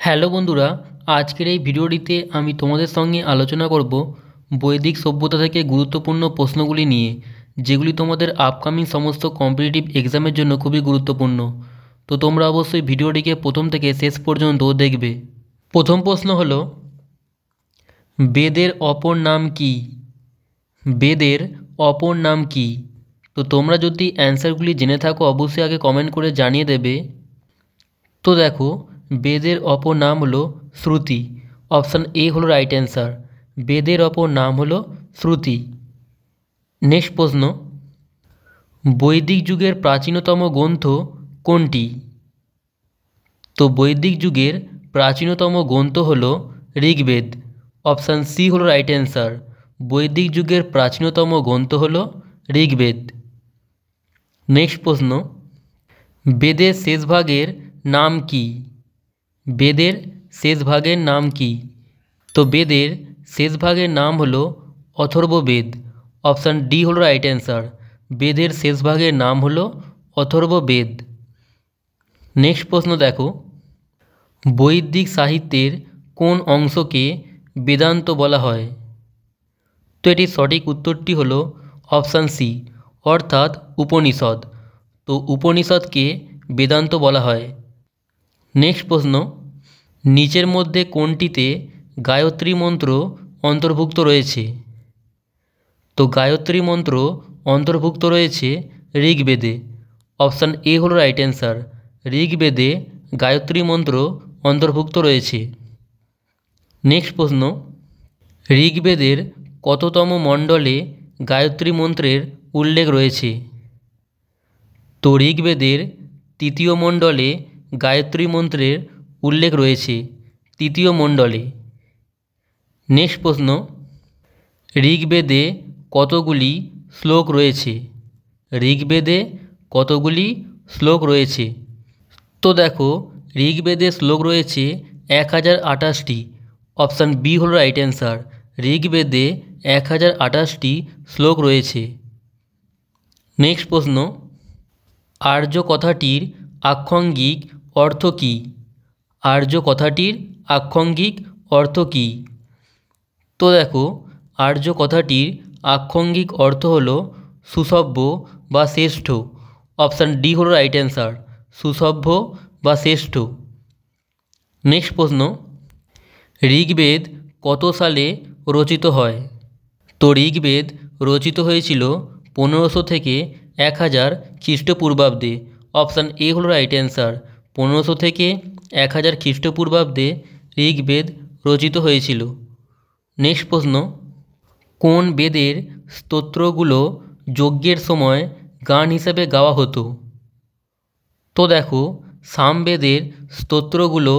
Hello বন্ধুরা, আজকের এই ভিডিওটিতে আমি তোমাদের সঙ্গে আলোচনা করব বৈদিক সভ্যতা থেকে গুরুত্বপূর্ণ প্রশ্নগুলি নিয়ে, যেগুলি তোমাদের আপকামিং সমস্ত কম্পিটিটিভ এক্সামের জন্য খুবই গুরুত্বপূর্ণ। তো তোমরা অবশ্যই ভিডিওটিকে প্রথম থেকে শেষ পর্যন্ত দেখবে। প্রথম প্রশ্ন হলো, বেদের অপর নাম কি? বেদের অপর নাম কি? তো তোমরা যদি অ্যান্সারগুলি জেনে থাকো অবশ্যই আগে কমেন্ট করে জানিয়ে দেবে। তো দেখো, বেদের অপর নাম হলো শ্রুতি। অপশান এ হলো রাইট অ্যান্সার। বেদের অপর নাম হলো শ্রুতি। নেক্সট প্রশ্ন, বৈদিক যুগের প্রাচীনতম গ্রন্থ কোনটি? তো বৈদিক যুগের প্রাচীনতম গ্রন্থ হলো ঋগ্বেদ। অপশান সি হলো রাইট অ্যান্সার। বৈদিক যুগের প্রাচীনতম গ্রন্থ হলো ঋগ্বেদ। নেক্সট প্রশ্ন, বেদের শেষ ভাগের নাম কি? বেদের শেষ ভাগের নাম কি? তো বেদের শেষ ভাগের নাম হলো অথর্ববেদ। অপশান ডি হলো রাইট অ্যান্সার। বেদের শেষ ভাগের নাম হলো অথর্ববেদ। নেক্সট প্রশ্ন দেখো, বৈদিক সাহিত্যের কোন অংশকে বেদান্ত বলা হয়? তো এটির সঠিক উত্তরটি হলো অপশান সি, অর্থাৎ উপনিষদ। তো উপনিষদকে বেদান্ত বলা হয়। নেক্সট প্রশ্ন, নিচের মধ্যে কোনটিতে গায়ত্রী মন্ত্র অন্তর্ভুক্ত রয়েছে? তো গায়ত্রী মন্ত্র অন্তর্ভুক্ত রয়েছে ঋগ্বেদে। অপশান এ হলো রাইট অ্যান্সার। ঋগ্বেদে গায়ত্রী মন্ত্র অন্তর্ভুক্ত রয়েছে। নেক্সট প্রশ্ন, ঋগ্বেদের কততম মণ্ডলে গায়ত্রী মন্ত্রের উল্লেখ রয়েছে? তো ঋগ্বেদের তৃতীয় মণ্ডলে গায়ত্রী মন্ত্রের উল্লেখ রয়েছে, তৃতীয় মণ্ডলে। নেক্সট প্রশ্ন, ঋগ্বেদে কতগুলি শ্লোক রয়েছে? ঋগ্বেদে কতগুলি শ্লোক রয়েছে? তো দেখো, ঋগ্বেদে শ্লোক রয়েছে 1028টি। অপশান বি হল রাইট অ্যান্সার। ঋগ্বেদে 1028টি শ্লোক রয়েছে। নেক্সট প্রশ্ন, আর্য কথাটির আক্ষাঙ্গিক অর্থ কী? আর্য কথাটির আক্ষাঙ্গিক অর্থ কী? তো দেখো, আর্য কথাটির আক্ষাঙ্গিক অর্থ হলো সুসভ্য বা শ্রেষ্ঠ। অপশান ডি হলো রাইট অ্যান্সার। সুসভ্য বা শ্রেষ্ঠ। নেক্সট প্রশ্ন, ঋগ্বেদ কত সালে রচিত হয়? তো ঋগ্বেদ রচিত হয়েছিল 1500 থেকে 1000 খ্রিস্টপূর্বাব্দে। অপশান এ হলো রাইট অ্যান্সার। 1500 থেকে 1000 খ্রিস্টপূর্বাব্দে ঋগ্বেদ রচিত হয়েছিল। নেক্সট প্রশ্ন, কোন বেদের স্তোত্রগুলো যজ্ঞের সময় গান হিসেবে গাওয়া হতো? তো দেখো, সামবেদের স্তোত্রগুলো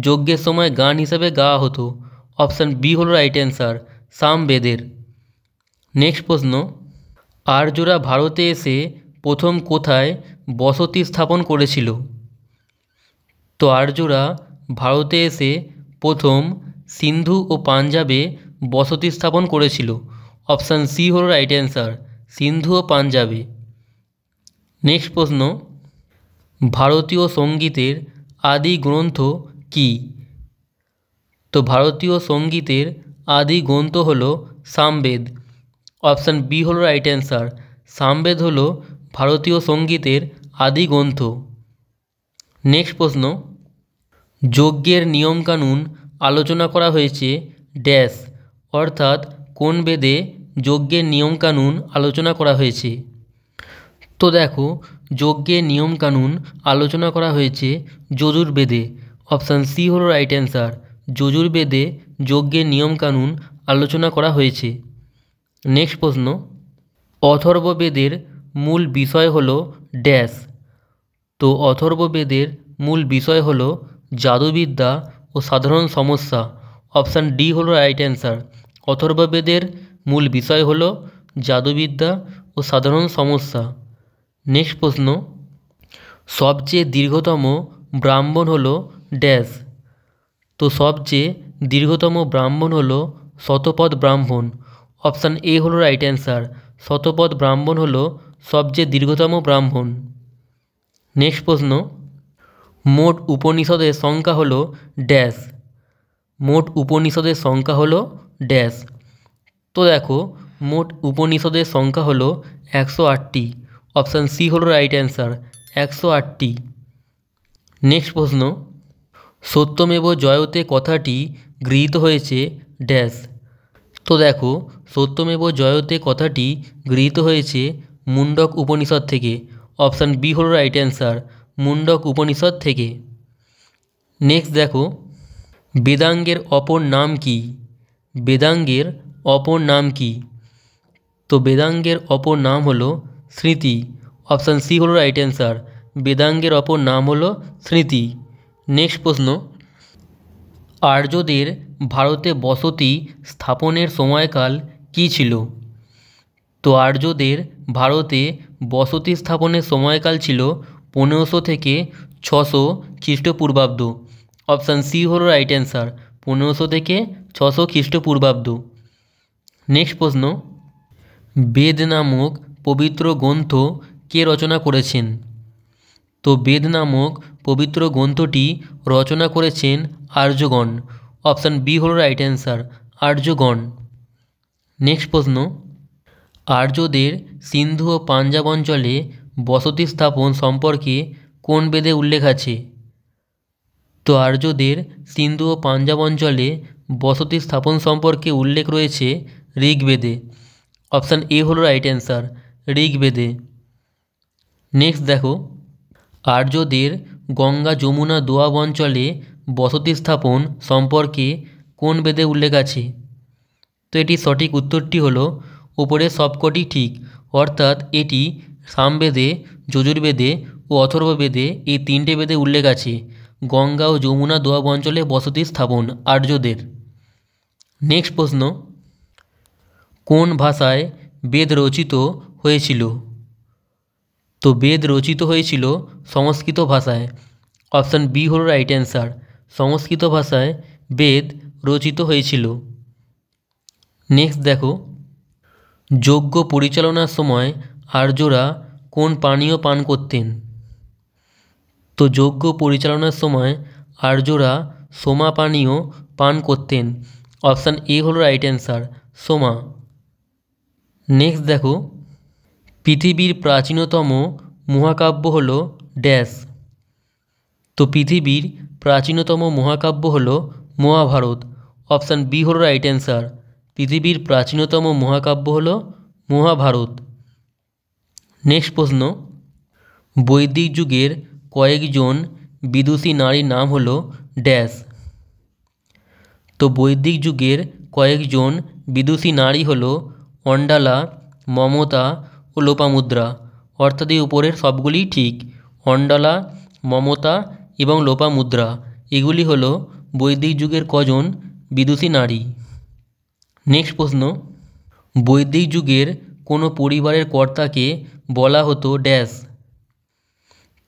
যজ্ঞের সময় গান হিসেবে গাওয়া হতো। অপশান বি হলো রাইট অ্যান্সার, সামবেদের। নেক্সট প্রশ্ন, আর্যরা ভারতে এসে প্রথম কোথায় বসতি স্থাপন করেছিল? তো আর্যরা ভারতে এসে প্রথম সিন্ধু ও পাঞ্জাবে বসতি স্থাপন করেছিল। অপশান সি হলো রাইট অ্যান্সার, সিন্ধু ও পাঞ্জাবে। নেক্সট প্রশ্ন, ভারতীয় সঙ্গীতের আদি গ্রন্থ কী? তো ভারতীয় সঙ্গীতের আদি গ্রন্থ হলো সামবেদ। অপশান বি হলো রাইট অ্যান্সার। সামবেদ হলো ভারতীয় সঙ্গীতের আদি গ্রন্থ। নেক্সট প্রশ্ন, যজ্ঞের নিয়মকানুন আলোচনা করা হয়েছে ড্যাশ, অর্থাৎ কোন বেদে যজ্ঞের নিয়মকানুন আলোচনা করা হয়েছে? তো দেখো, যজ্ঞের নিয়মকানুন আলোচনা করা হয়েছে যজুর্বেদে। অপশান সি হলো রাইট অ্যান্সার। যজুর্বেদে যজ্ঞের নিয়মকানুন আলোচনা করা হয়েছে। নেক্সট প্রশ্ন, অথর্ববেদের মূল বিষয় হলো ড্যাশ। তো অথর্ববেদের মূল বিষয় হলো জাদুবিদ্যা ও সাধারণ সমস্যা। অপশান ডি হলো রাইট অ্যান্সার। অথর্ববেদের মূল বিষয় হলো জাদুবিদ্যা ও সাধারণ সমস্যা। নেক্সট প্রশ্ন, সবচেয়ে দীর্ঘতম ব্রাহ্মণ হলো ড্যাশ। তো সবচেয়ে দীর্ঘতম ব্রাহ্মণ হলো শতপথ ব্রাহ্মণ। অপশান এ হলো রাইট অ্যান্সার। শতপথ ব্রাহ্মণ হলো সবচেয়ে দীর্ঘতম ব্রাহ্মণ। নেক্সট প্রশ্ন, মোট উপনিষদের সংখ্যা হলো ড্যাশ। মোট উপনিষদের সংখ্যা হলো ড্যাশ। তো দেখো মোট উপনিষদের সংখ্যা হলো 108টি। অপশান সি হলো রাইট অ্যান্সার, 108টি। নেক্সট প্রশ্ন, সত্যমেব জয়তে কথাটি গৃহীত হয়েছে ড্যাশ। তো দেখো সত্যমেব জয়তে কথাটি গৃহীত হয়েছে মুন্ডক উপনিষদ থেকে। অপশান বি হলো রাইট অ্যান্সার, মুন্ডক উপনিষদ থেকে। নেক্সট দেখো, বেদাঙ্গের অপর নাম কি? বেদাঙ্গের অপর নাম কি? তো বেদাঙ্গের অপর নাম হলো স্মৃতি। অপশান সি হলো রাইট অ্যান্সার, বেদাঙ্গের অপর নাম হলো স্মৃতি। নেক্সট প্রশ্ন, আর্যদের ভারতে বসতি স্থাপনের সময়কাল কী ছিল? তো আর্যদের ভারতে বসতি স্থাপনের সময়কাল ছিল 1500 থেকে 600 খ্রিস্টপূর্বাব্দ। অপশান সি হলো রাইট অ্যান্সার, 1500 থেকে 600 খ্রিস্টপূর্বাব্দ। নেক্সট প্রশ্ন, বেদ নামক পবিত্র গ্রন্থ কে রচনা করেছেন? তো বেদ নামক পবিত্র গ্রন্থটি রচনা করেছেন আর্যগণ। অপশান বি হলো রাইট অ্যান্সার, আর্যগণ। নেক্সট প্রশ্ন, আর্যদের সিন্ধু ও পাঞ্জাব অঞ্চলে বসতি স্থাপন সম্পর্কে কোন বেদে উল্লেখ আছে? তো আর্যদের সিন্ধু ও পাঞ্জাব অঞ্চলে বসতি স্থাপন সম্পর্কে উল্লেখ রয়েছে ঋগ্বেদে। অপশান এ হলো রাইট অ্যান্সার, ঋগ্বেদে। নেক্সট দেখো, আর্যদের গঙ্গা যমুনা দোয়াব অঞ্চলে বসতি স্থাপন সম্পর্কে কোন বেদে উল্লেখ আছে? তো এটি সঠিক উত্তরটি হলো উপরে সবকটি ঠিক, অর্থাৎ এটি সামবেদে, যজুর্বেদে ও অথর্ববেদে এই 3টে বেদে উল্লেখ আছে গঙ্গা ও যমুনা দোয়াব অঞ্চলে বসতি স্থাপন আর্যদের। নেক্সট প্রশ্ন, কোন ভাষায় বেদ রচিত হয়েছিল? তো বেদ রচিত হয়েছিল সংস্কৃত ভাষায়। অপশান বি হল রাইট অ্যান্সার, সংস্কৃত ভাষায় বেদ রচিত হয়েছিল। নেক্সট দেখো, যজ্ঞ পরিচালনার সময় আর্যরা কোন পানীয় পান করতেন? তো যজ্ঞ পরিচালনার সময় আর্যরা সোমা পানীয় পান করতেন। অপশান এ হল রাইট অ্যান্সার, সোমা। নেক্সট দেখো, পৃথিবীর প্রাচীনতম মহাকাব্য হল ড্যাশ। তো পৃথিবীর প্রাচীনতম মহাকাব্য হল মহাভারত। অপশান বি হল রাইট অ্যান্সার, পৃথিবীর প্রাচীনতম মহাকাব্য হল মহাভারত। নেক্সট প্রশ্ন, বৈদিক যুগের কয়েকজন বিদুষী নারীর নাম হল ড্যাশ। তো বৈদিক যুগের কয়েকজন বিদুষী নারী হল অন্ডালা, মমতা ও লোপামুদ্রা। অর্থাৎ এই উপরের সবগুলি ঠিক, অন্ডালা, মমতা এবং লোপামুদ্রা এগুলি হল বৈদিক যুগের কজন বিদুষী নারী। নেক্সট প্রশ্ন, বৈদিক যুগের কোনো পরিবারের কর্তাকে বলা হতো ড্যাশ।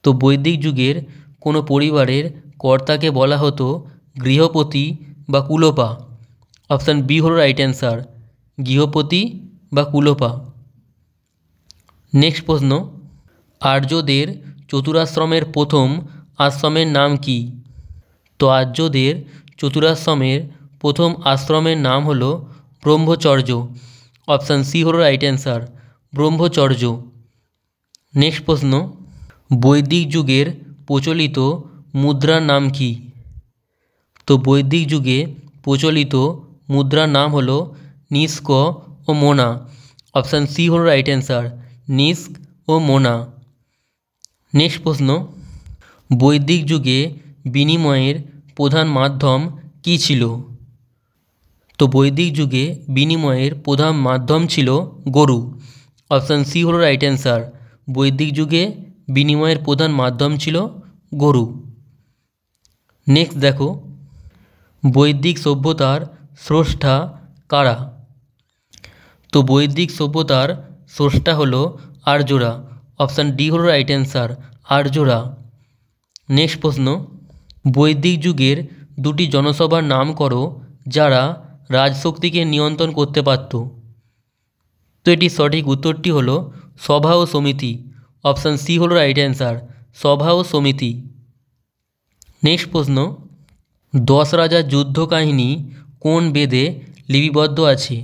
তো বৈদিক যুগের কোনো পরিবারের কর্তাকে বলা হতো গৃহপতি বা কুলোপা। অপশান বি হল রাইট অ্যান্সার, গৃহপতি বা কুলোপা। নেক্সট প্রশ্ন, আর্যদের চতুরাশ্রমের প্রথম আশ্রমের নাম কি? তো আর্যদের চতুরাশ্রমের প্রথম আশ্রমের নাম হল ব্রহ্মচর্য। অপশান সি হল রাইট অ্যান্সার, ব্রহ্মচর্য। নেক্সট প্রশ্ন, বৈদিক যুগের প্রচলিত মুদ্রার নাম কি? তো বৈদিক যুগে প্রচলিত মুদ্রার নাম হল নিষ্ক ও মোনা। অপশান সি হল রাইট অ্যান্সার, নিষ্ক ও মোনা। নেক্সট প্রশ্ন, বৈদিক যুগে বিনিময়ের প্রধান মাধ্যম কী ছিল? তো বৈদিক যুগে বিনিময়ের প্রধান মাধ্যম ছিল গরু। অপশান সি হল রাইট অ্যান্সার, বৈদিক যুগে বিনিময়ের প্রধান মাধ্যম ছিল গরু। নেক্সট দেখো, বৈদিক সভ্যতার স্রষ্টা কারা? তো বৈদিক সভ্যতার স্রষ্টা হল আর্যরা। অপশান ডি হল রাইট অ্যান্সার, আর্যরা। নেক্সট প্রশ্ন, বৈদিক যুগের দুটি জনসভার নাম করো যারা রাজশক্তিকে নিয়ন্ত্রণ করতে পারত। তো এটি সঠিক উত্তরটি হলো সভা ও সমিতি। অপশান সি হল রাইট অ্যান্সার, সভা ও সমিতি। নেক্সট প্রশ্ন, 10 রাজার যুদ্ধ কাহিনী কোন বেদে লিপিবদ্ধ আছে?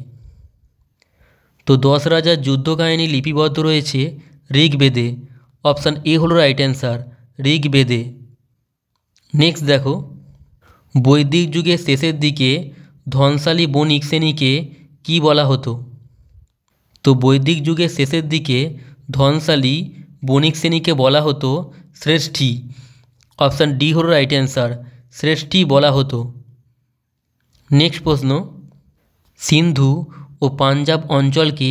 তো 10 রাজার যুদ্ধ কাহিনী লিপিবদ্ধ রয়েছে ঋগ্বেদে। অপশান এ হলো রাইট অ্যান্সার, ঋগ্বেদে। নেক্সট দেখো, বৈদিক যুগের শেষের দিকে ধনশালী বণিক শ্রেণীকে কী বলা হতো? তো বৈদিক যুগের শেষের দিকে ধনশালী বণিক শ্রেণীকে বলা হতো শ্রেষ্ঠী। অপশান ডি হলো রাইট অ্যান্সার, শ্রেষ্ঠী বলা হতো। নেক্সট প্রশ্ন, সিন্ধু ও পাঞ্জাব অঞ্চলকে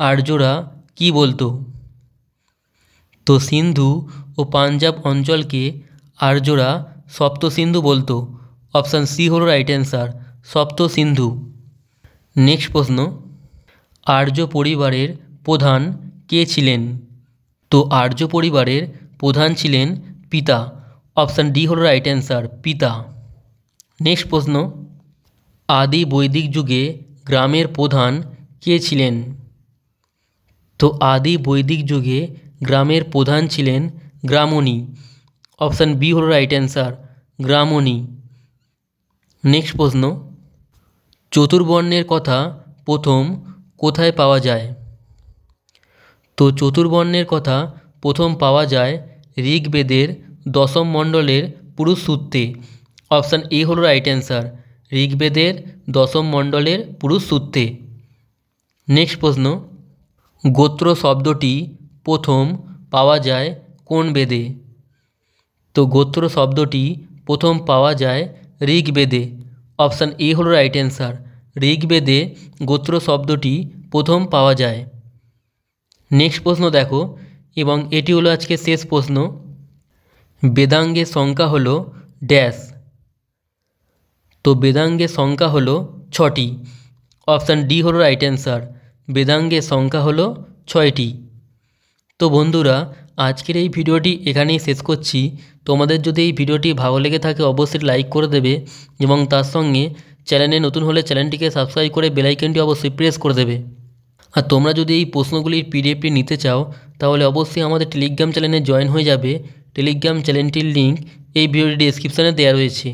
আর্যরা কি বলতো? তো সিন্ধু ও পাঞ্জাব অঞ্চলকে আর্যরা সপ্ত সিন্ধু বলতো। অপশান সি হলো রাইট অ্যান্সার, সপ্ত সিন্ধু। নেক্সট প্রশ্ন, আর্য পরিবারের প্রধান কে ছিলেন? তো আর্য পরিবারের প্রধান ছিলেন পিতা। অপশান ডি হলো রাইট অ্যান্সার, পিতা। নেক্সট প্রশ্ন, আদি বৈদিক যুগে গ্রামের প্রধান কে ছিলেন? তো আদি বৈদিক যুগে গ্রামের প্রধান ছিলেন গ্রামণী। অপশান বি হলো রাইট অ্যান্সার, গ্রামণী। নেক্সট প্রশ্ন, চতুর্বর্ণের কথা প্রথম কোথায় পাওয়া যায়? তো চতুর্বর্ণের কথা প্রথম পাওয়া যায় ঋগ্বেদের দশম মণ্ডলের পুরুষ সূত্রে। অপশান এ হলো রাইট অ্যান্সার, ঋগ্বেদের দশম মণ্ডলের পুরুষ সূত্রে। নেক্সট প্রশ্ন, গোত্র শব্দটি প্রথম পাওয়া যায় কোন বেদে? তো গোত্র শব্দটি প্রথম পাওয়া যায় ঋগ্বেদে। অপশান এ হলো রাইট অ্যান্সার, ঋগ্বেদে গোত্র শব্দটি প্রথম পাওয়া যায়। নেক্সট প্রশ্ন দেখো, এবং এটি হলো আজকে শেষ প্রশ্ন, বেদাঙ্গের সংখ্যা হলো ড্যাশ। তো বেদাঙ্গের সংখ্যা হলো 6টি। অপশান ডি হলো রাইট অ্যান্সার, বেদাঙ্গের সংখ্যা হলো 6টি। তো বন্ধুরা, আজকের এই ভিডিওটি এখানেই শেষ করছি। তোমাদের যদি এই ভিডিওটি ভালো লেগে থাকে অবশ্যই লাইক করে দেবে, এবং তার সঙ্গে চ্যানেলে নতুন হলে চ্যানেলটিকে সাবস্ক্রাইব করে বেল আইকনটি অবশ্যই প্রেস করে দেবে। আর তোমরা যদি এই প্রশ্নগুলির পিডিএফটি নিতে চাও তাহলে অবশ্যই আমাদের টেলিগ্রাম চ্যানেলে জয়েন হয়ে যাবে। টেলিগ্রাম চ্যানেলটির লিঙ্ক এই ভিডিওর ডেসক্রিপশানে দেওয়া রয়েছে।